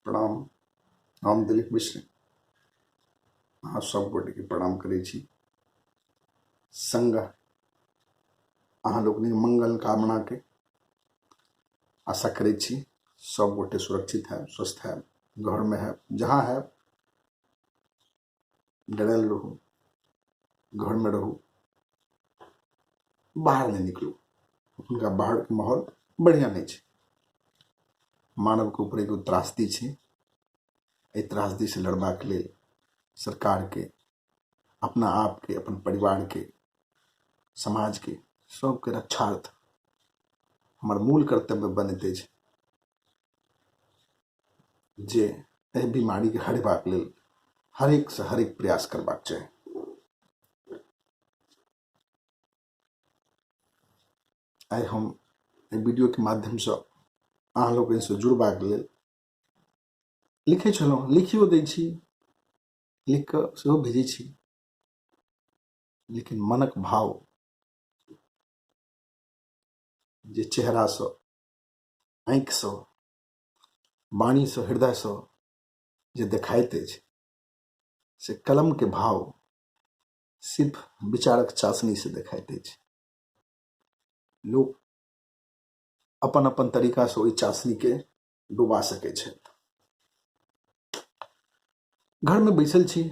प्रणाम। हम दिलीप मिश्र अहाँ सब गोटे के प्रणाम करै छी। संग अहाँ लोकनिक मंगल कामना के आशा करै छी सब गोटे सुरक्षित है, स्वस्थ है, घर में है, जहाँ है डरल रहू, घर में रहू, बाहर नहीं निकलू। उनका बाहर के माहौल बढ़िया नहीं है। मानव के ऊपर एगो त्रासदी है। ए त्रासदी से लड़बाक लेल सरकार के, अपना आप के, अपन परिवार के, समाज के, सबके रक्षार्थ हमार मूल कर्तव्य बनैत अछि जे एहि बीमारी के हरेबाक लेल हरेक से हरेक प्रयास करबाक चाही। आइ हम एहि वीडियो के माध्यम से अहाँ लोकनि से जुड़बाक लेल लिखै छलहुँ, लिखियो दै छी, लिख कऽ सेहो भेजै छी, लेकिन मनक भाव जे चेहरा से, आँखि से, वाणी से, हृदय से जे देखाइत अछि से कलम के भाव सिर्फ विचारक चाशनी से देखाइत अछि। लोग अपन अपन तरीका से ओहि चाशनी के डुबा सकै छथि। घर में बैसल छी,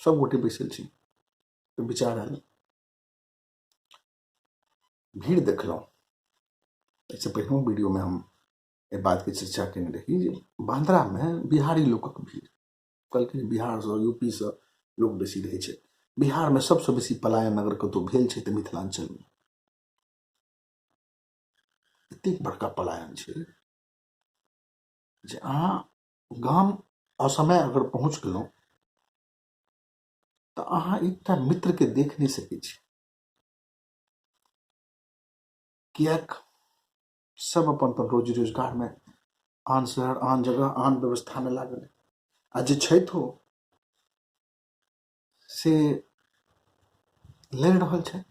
सब गोटे बैसल छी, तो विचार आयल, भीड़ देखलहुँ। इससे पहले वीडियो में हम एक बात की चर्चा केने रही जे बांद्रा में बिहारी लोकक भीड़, कहलकै बिहार से, यूपी से लोग बेसी रहै छै। बिहार में सबसे बेसी पलायन अगर कतौ भेल छै तऽ मिथिलांचल में। एतेक बड़का पलायन छै जे अहाँ गाम असमय अगर पहुँच गेलहुँ तऽ अहाँ एकटा मित्र के देख नहीं सकै छी, कियाक सब अपन अपन रोजी रोजगार में, आन शहर, आन जगह, आन व्यवस्था में लागल। आ जे छथि से लड़ि रहल छै,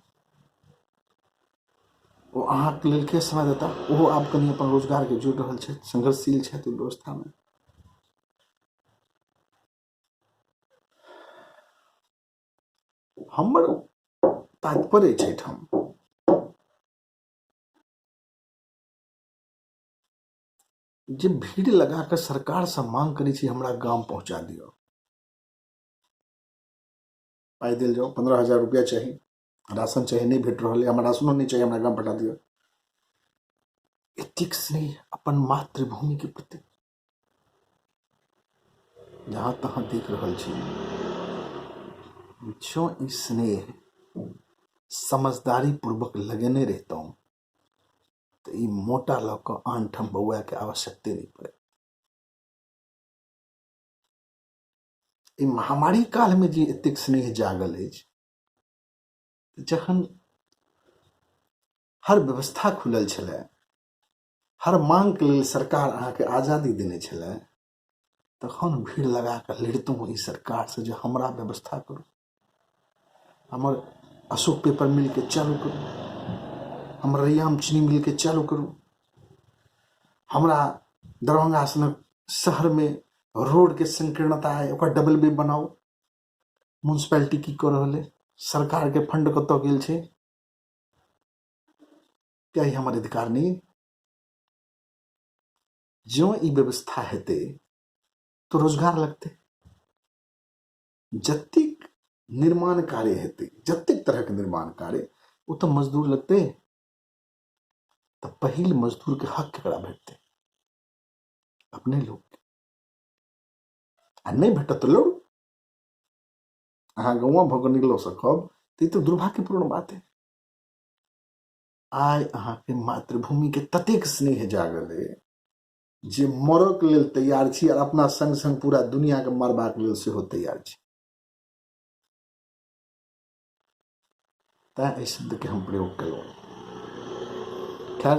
वो अहाँके लेल के समय देता। ओहो आब कनी अपन रोजगार के जोड़ि रहल छै, संघर्षशील छै ओहि व्यवस्था में। हमर तात्पर्य छै ठाम जे भीड़ लगा कर सरकार से मांग करै छी हमरा गाम पहुंचा दियो, पाई देल जाओ, 15,000 रुपया चाहिए, राशन चाहिए, नहीं भेट रहल है, हमरा राशनो नहीं चाहिए, हमरा गाम पठा दियो। एतेक स्नेह अपन मातृभूमि के प्रति जहां तहां देख रहल छी। जो ई स्नेह समझदारी पूर्वक लगेने रहता तो ई मोटा ल क आन ठाम बौआ के आवश्यकते नहीं पड़े। ई महामारी काल में जे एतेक स्नेह जागल अछि, जखन हर व्यवस्था खुलल छलै, हर मांग के लेल सरकार अहाँ के आजादी देने छलै, तखन भीड़ लगा कर लड़ितों ई सरकार से जे हमरा व्यवस्था करू, हमर अशोक पेपर मिल के चालू करू, हमर रैयाम चीनी मिल के चालू करू, हमरा दरभंगा सनक शहर में रोड के संकीर्णता है ओकर डबल वे बनाओ। म्यूनिसिपैलिटी की कर रहल है, सरकार के फंड कत गेल छै, क्या ही हमर अधिकार नहीं? जो ई व्यवस्था हेते तो रोजगार लगते, जत्तिक निर्माण कार्य हेते, जत्तिक तरह के निर्माण कार्य, वो तो मजदूर लगते, तो पहिल मजदूर के हक केकरा भेटते? अपने लोग। आ नहीं भेटत तो लड़ू। अहाँ गौवा भऽ कऽ निकल सकब तऽ ई तो दुर्भाग्यपूर्ण बात है। आइ अहाँ के मातृभूमि के ततेक स्नेह जागल है जे मरक लेल तैयार छी, और अपना संग संग पूरा दुनिया के मारबाक लेल सेहो तैयार छी। तैं एहि शब्द के हम प्रयोग केलहुँ। खैर,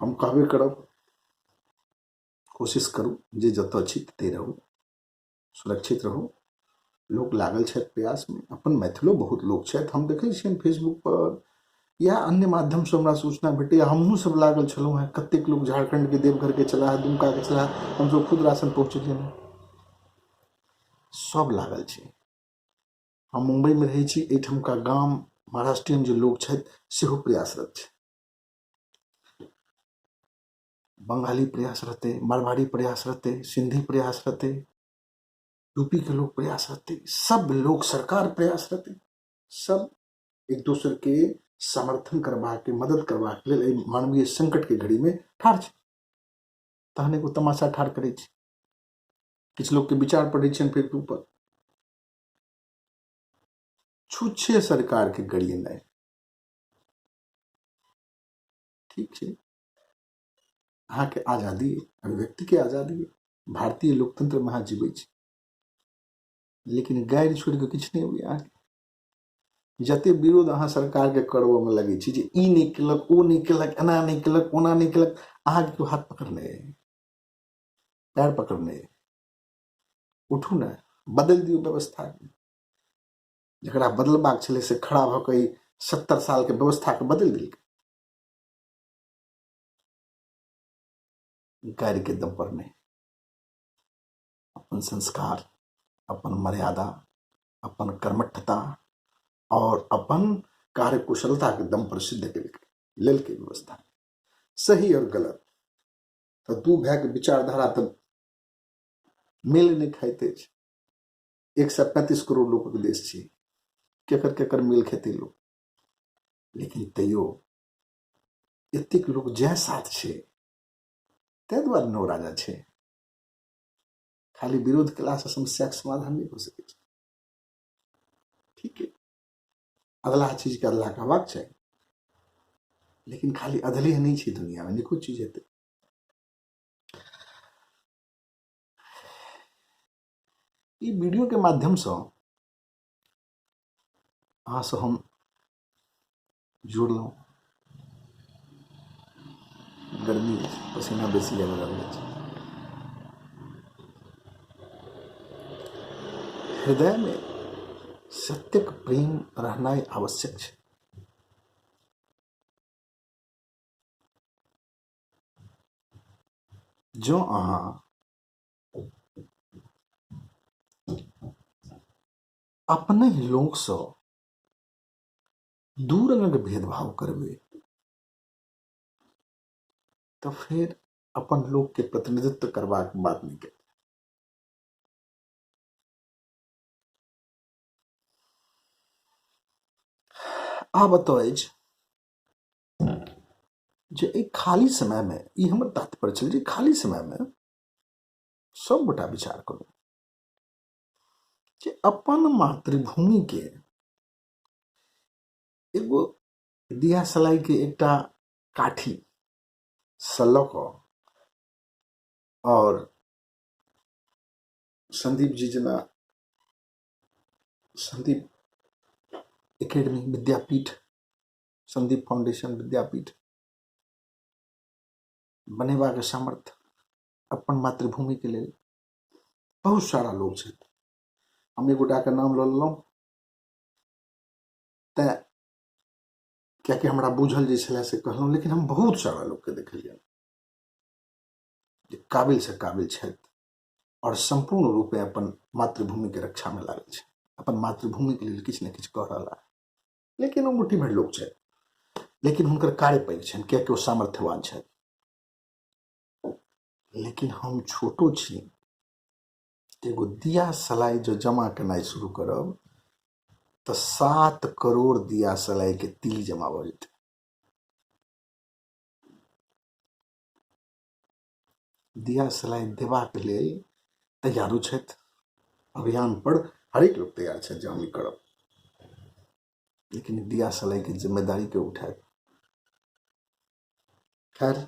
हम कहबे करब, कोशिश करू जे जतऽ छी ततै रहू, सुरक्षित रहू। लोग लागल छथि प्रयास में, अपन मैथिलो बहुत लोग छथि, हम देखै छियनि फेसबुक पर, या अन्य माध्यम से हमरा सूचना भेटे, हमहूँ सब लागल छलहुँ हैं, कतेक लोग झारखंड के देवघर के चला है, दुमका के चला है, हम सब खुद राशन पहुँचेलिए नहीं, सब लागल छै। हम मुंबई में रही छी, एहिठामका गाम महाराष्ट्रियन जो लोग छथि सेहो प्रयासरत छै, बंगाली प्रयास रहते, मारवाड़ी प्रयास रहते, सिंधी प्रयास रहते, यूपी के लोग प्रयास रहते, सब लोग सरकार प्रयास रहते, सब एक दूसरे के समर्थन करबा के मदद करबा के लेल एहि मानवीय संकट के घड़ी में ठाढ़ छै। तहन एगो तमाशा ठाढ़ करे छै, किछु लोग के विचार पढ़े छनि फेसबुक पर, छुच्छे सरकार के गड़िए नहीं, ठीक है, अहाँ के आजादी, अभिव्यक्ति के आजादी, भारतीय लोकतंत्र में अहाँ जीवे छी, लेकिन गाड़ि छोड़ के किछु नहीं हुए। अहाँ जते विरोध अहाँ सरकार के करबो में लगे छी, जे ई नहीं केलक, ओ नहीं केलक, एना नहीं केलक, ओना नहीं केलक, अहाँ के हाथ पकड़ने, पैर पकड़ने, उठू ने, बदल दियो व्यवस्था के, जकरा बदलबाक छलै से खड़ा भऽ कऽ 70 साल के व्यवस्था के बदल दिल, गाड़ि के दम पर नहीं, अपन संस्कार, अपन मर्यादा, अपन कर्मठता और अपन कार्यकुशलता के दम पर सिद्ध लेल के व्यवस्था, सही और गलत तो दू भाई के विचारधारा तो मेल नहीं खाते। 135 करोड़ लोग के देश छी, केकर केकर मेल खेते लोग, लेकिन तैयो एतेक लोग जय साथ छे, तै दुआरे नौ राजा छे। खाली विरोध केला से समस्या के समाधान नहीं हो सके, ठीक है, अगला चीज के अगला कहबाक चाहिए, लेकिन खाली अधले नहीं छे दुनिया में, निको चीज हेतै। ई वीडियो के माध्यम से अहाँ से हम जुड़लहुँ, गर्मी पसीना बेसी आबि रहल अछि, हृदय में सत्यक प्रेम रहनाइ आवश्यक है। जो अहाँ अपने लोक से दू रंगक भेदभाव करबे, तो फिर अपन लोक के प्रतिनिधित्व करबाक बात नहीं कर। आ बताओ जे एक खाली समय में, ई हमर तात्पर्य छल जे खाली समय में सब गोटा विचार करू जे अपन मातृभूमि के एगो दिया सलाई के एकटा काठी सलक और संदीप जी जना संदीप एकेडमी विद्यापीठ, संदीप फाउंडेशन विद्यापीठ बनेबा के सामर्थ्य अपन मातृभूमि के लिए बहुत सारा लोग छथि। हम एक गोटा के नाम लऽ लेलहुँ, तैं कियाकि हमरा बुझल जे छलै से कहलहुँ, लेकिन हम बहुत सारा लोग के देखलियै जे काबिल से काबिल छथि और संपूर्ण रूपे अपन मातृभूमि के रक्षा में लागल छै, अपन मातृभूमि के लिए किछु ने किछु कऽ रहल है, लेकिन वो मुट्ठी भरि लोग छै, लेकिन हुनकर कार्य पैघ छनि, कियाकि वो सामर्थ्यवान छथि। लेकिन हम छोटो छी, एगो दिया सलाई जो जमा केनाइ शुरू करब तो 7 करोड़ दिया सलाई के तिल जमा भऽ जेतै। दिया सलाई देबाक लेल तैयारो छथि, अभियान पर हरेक लोग तैयार छथि जे हम ई करब, लेकिन दिया सलाई के जिम्मेदारी के उठाएब। खैर,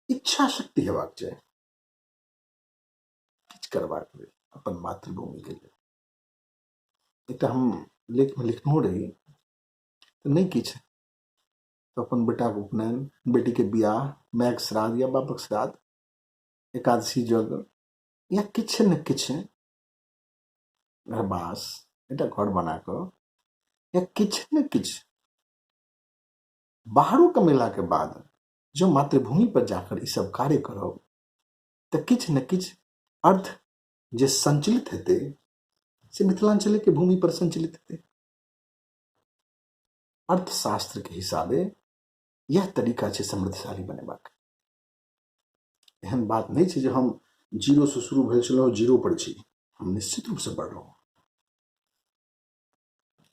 इच्छा शक्ति हेबाक चाही किछु करबाक लेल अपन मातृभूमि के लिए। एकटा हम लेख में लिखनो रही, तो नहीं किछु तो अपन बेटा के उपनयन, बेटी के बियाह, मायक श्राद्ध या बापक श्राद्ध, एकादशी यज्ञ या किछु ने किछु घरवास, एकटा घर बना कऽ या किछु ने किछु बाहरों कमेला के बाद जो मातृभूमि पर जाकर ई सब कार्य करब तो किछ न किछ अर्थ जे संचलित हेतै से मिथिलांचल के भूमि पर संचलित हेतै। अर्थशास्त्र के हिसाबे यह तरीका छै समृद्धशाली बनेबाक। एहन बात नहीं छै जे हम जीरो से शुरू भेल छलहुँ जीरो पर छी, हम निश्चित रूप से बढ़लहुँ।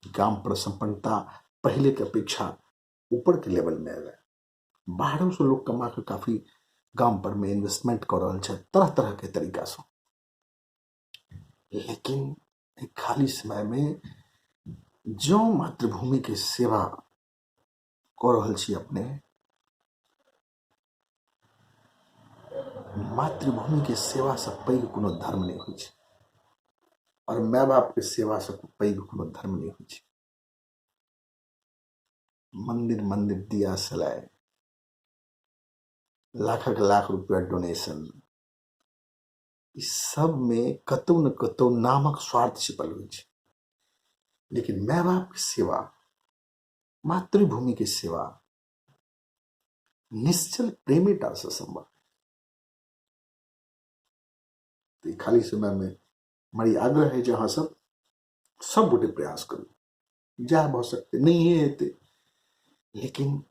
गाम पर संपन्नता पहले के अपेक्षा ऊपर के लेवल में आयल। बाहरों से लोग कमा के काफी गाम पर में इन्वेस्टमेंट कर रहा है तरह तरह के तरीका से। लेकिन खाली समय में जो मातृभूमि के सेवा कर रहल छी अपने, मातृभूमि के सेवा से पैघ कोनो धर्म नहीं होइ छै और माय बाप के सेवा से पैघ कोनो धर्म नहीं होइ छै। मंदिर मंदिर दिया सलाय, लाखक लाख रुपया डोनेशन, इस सब में कतौ न कतौ नामक स्वार्थ छिपल होइ छै। लेकिन माय बाप की सेवा, मातृभूमि की सेवा निश्चल प्रेमेटा से संभव। तो खाली समय में हमारी आग्रह है जहां सब गोटे प्रयास करू जा भ सकते नहीं है हेते, लेकिन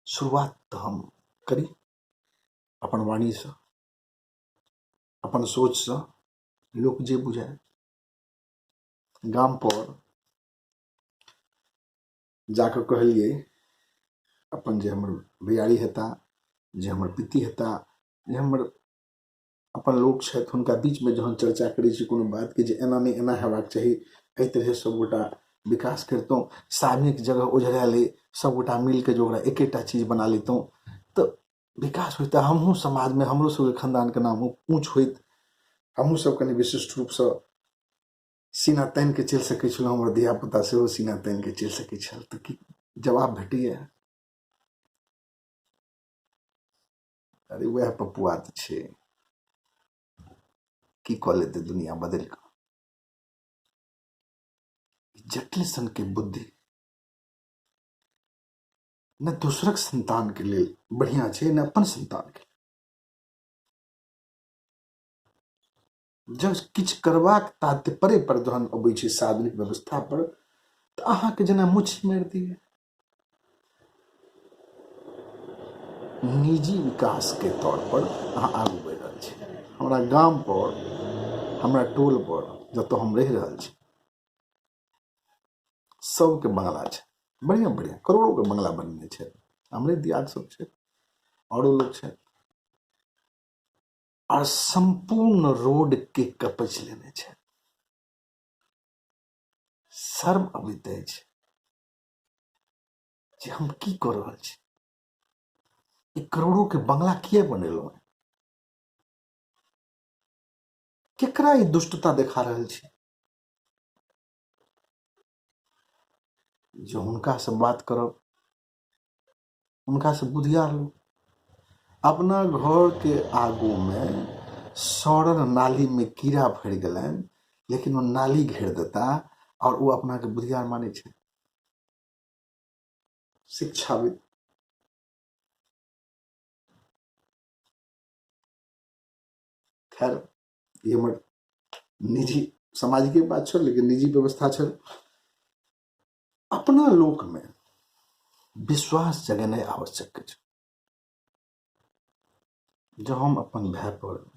शुरुआत तो हम करी अपन वाणी से, अपन सोच से। लोक जे बुझाए गाम पर जाकर कहलिए अपन जे हमर भैयारी हेता, जे हमर पिति हेता, जे हमर अपन लोक छथि, हुनका बीच में जहन चर्चा करै छी कोनो बात के जे एना नहीं एना हेबाक चाही, एहि तरह सब गोटा विकास करतों, सार्वजनिक जगह ओझरा ले सब गोटा मिल के जो ओकरा एकेटा चीज बना लेतों तो विकास होता। हमहूँ समाज में हमरो सबके खानदान के नाम ऊँच होइत, हमहूँ सब कनि विशिष्ट रूप से सीना तानि के चलि सकै छलहुँ, हमर धिया पुता सेहो सीना तानि के चलि सकै छल। तऽ की जवाब भेटैए? अरे वह पपुआ तऽ छै, की कऽ लेतै दुनिया बदलि कऽ। जटिल सन के बुद्धि न दोसरक संतान के लेल बढ़िया छै न अपन संतान के। जब किछ करबाक तात्पर्य पर जहन अबै छै सार्वजनिक व्यवस्था पर तऽ अहाँके जेना मुट्ठी मारि दिए। निजी विकास के तौर पर अहाँ आगू बढ़ि रहल छी। हमरा गाम पर, हमरा टोल पर जतऽ हम रहि रहल छी, सबके बंगला छै, बढ़िया बढ़िया करोड़ों के बंगला बनने छै। हमरे दियाद सब छै, औरो लोग छै, और संपूर्ण रोड के कपच लेने छै। शर्म अबैत अछि जे हम की कर रहल छी, ई करोड़ों के बंगला किए बनेलहुं? केकरा ई दुष्टता देखा रहल छी? जो हुनका से बात करब, उनका से बुधियार लो। अपना घर के आगू में सड़ल नाली में कीड़ा फड़ गलन, लेकिन वो नाली घेर देता और वो अपना के बुधियार माने छै। शिक्षाविद खैर ये हमर निजी सामाजिक बात छल, लेकिन निजी व्यवस्था छल। अपना लोक में विश्वास जगेनाइ आवश्यक छै। जब हम अपन भाई पर,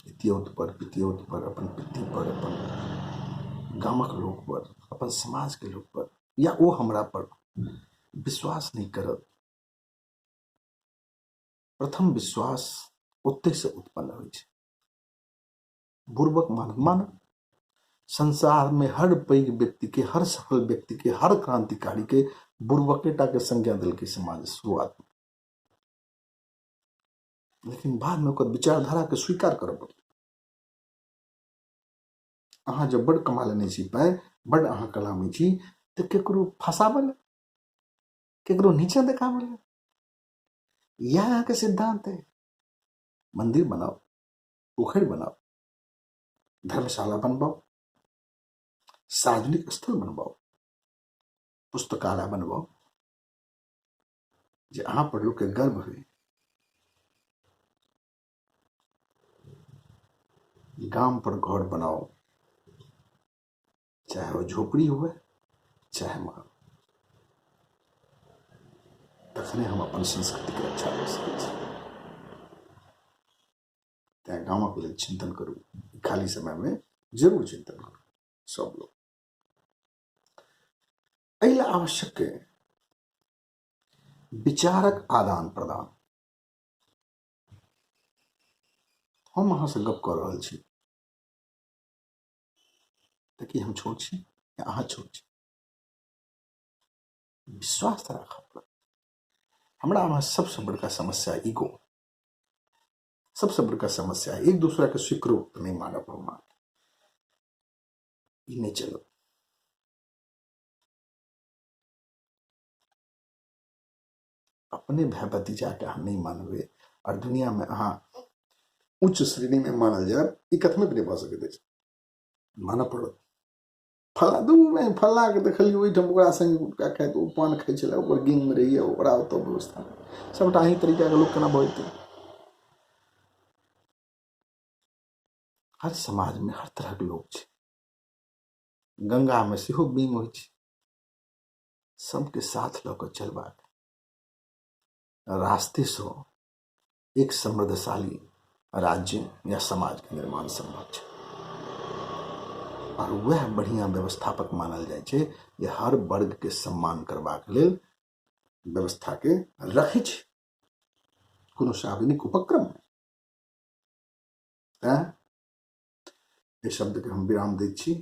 इतियोत पर, पितियोत पर, अपन पिति पर, अपन गामक लोक पर, अपन समाज के लोक पर, या वो हमरा पर विश्वास नहीं करत, प्रथम विश्वास ओते से उत्पन्न होइ छै। बुर्बक मानव संसार में हर पैघ व्यक्ति के, हर सफल व्यक्ति के, हर क्रांतिकारी के बुर्बकेटा के संज्ञा दिल के समाज शुरुआत में, लेकिन बाद में ओकर विचारधारा के स्वीकार करब पड़ल। अहाँ जब बड़ कमा लेने छी पाई, बड़ अहाँ कलामी छी, तो केकरो फंसाबल, केकरो नीचा देखाबल, यह अहाँ के सिद्धांत है। मंदिर बनाओ, पोखर बनाओ, धर्मशाला बनवाओ, सार्वजनिक स्थल बनवाओ, पुस्तकालय बनवाओ, जे अहाँ पर लोग के गर्व हुए। गांव पर घर बनाओ, चाहे वो झोपड़ी हुए चाहे मकान, तखने हम अपन संस्कृति के रक्षा कर सकते छी। तैं गांवक लेल चिंतन करू, खाली समय में जरूर चिंतन करू सब लोग। एहि आवश्यक विचारक आदान प्रदान। हम अहाँ से गप कर रहल छी त कि हम छोट छी या अहाँ छोट छी? विश्वास त राखब पड़त। हमरा में सबसे बड़का समस्या ईगो, सबसे बड़का समस्या एक दूसरा के स्वीकृत नहीं मानब। हम ई नहीं चलो। अपने भाई भतीजा के अहाँ नहीं मानबे और दुनिया में अहाँ उच्च श्रेणी में मानल जाए, ई कथमे भी नहीं भ सकैत अछि। मानब पड़त। फला दू नहीं फल्ला के देखलिए ओहिठाम ओकरा संग गुटका खाइत, ओ पान खाइ छलै, ओकर गैंग में रहिए, ओकरा ओतऽ व्यवस्था सबटा अही तरीका के लोग केना भऽ जेतै? हर समाज में हर तरह के लोग छै। गंगा में सेहो बीम होइ छै। सबके साथ लऽ कऽ चलबाक रास्ते से एक समृद्धशाली राज्य या समाज के निर्माण संभव है। और वह बढ़िया व्यवस्थापक मानल जाए छै जे हर वर्ग के सम्मान करबाक लेल व्यवस्था के रखे छै कोनो सार्वजनिक उपक्रम में। ये शब्द के हम विराम दै छी।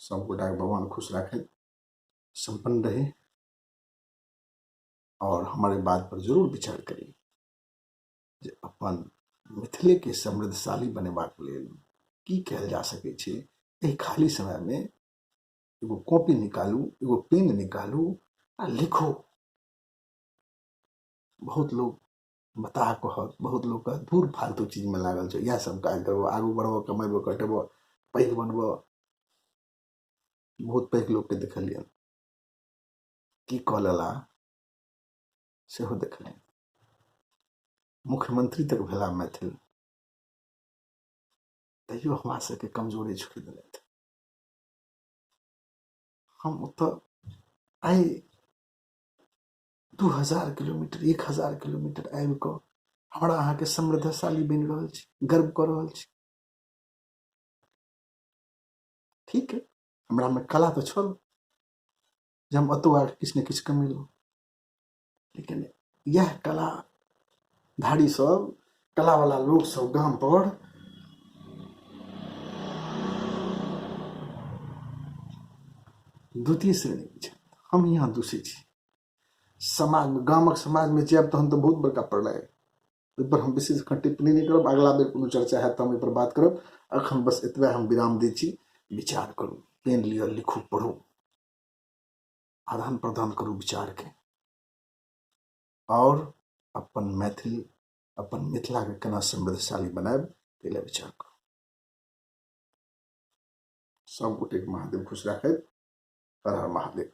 सब गोटा भगवान खुश रखे, संपन्न रहे और हमारे बात पर जरूर विचार करी जे अपन मिथिले के समृद्धशाली बनेबाक लेल की कयल जा सकै छै। एहि खाली समय में एगो कॉपी निकालू, एगो पेन निकालू आ लिखो। बहुत लोग बता कहत, बहुत लोग कहत दूर फालतू चीज में लागल छै, यह सब काज करबो, आगू बढ़बो, कमेबो, कटेबो, पैघ बनबो। बहुत पैघ लोग के देखलियन की कऽ लेला सेहो देखलियन। मुख्यमंत्री तक भेला मैथिल, तैयो हमरा सबके कमजोरी छोड़ देलथि। हम ओतऽ आई 2000 किलोमीटर 1000 किलोमीटर आबि कऽ हमरा अहाँ के समृद्धशाली बनि रहल छी, गर्व कर रहल छी। ठीक है, हमरा में कला तो छल जे हम अतौ आके किछु ने किछु कमेलहुँ, लेकिन यह कला धारी सब, कला वाला लोग सब गाम पर द्वितीय श्रेणी में छै। हम यहाँ दूसरी छी। समाज में, गामक समाज में जायब तहन तो बहुत बड़का प्रलय। ओहि पर हम विशेष टिप्पणी नहीं करब। अगला बेर कोनो चर्चा है तो हम एहि पर बात करब। अखन बस एतबे हम विराम दै छी। विचार करू, पेन लिअ, लिखू, पढ़ू, आदान प्रदान करू विचार के, और अपन मैथिल, अपन मिथिला के केना समृद्धशाली बनायब ताहि लेल विचार करू। सब गोटे महादेव खुश राखैत। हर हर महादेव।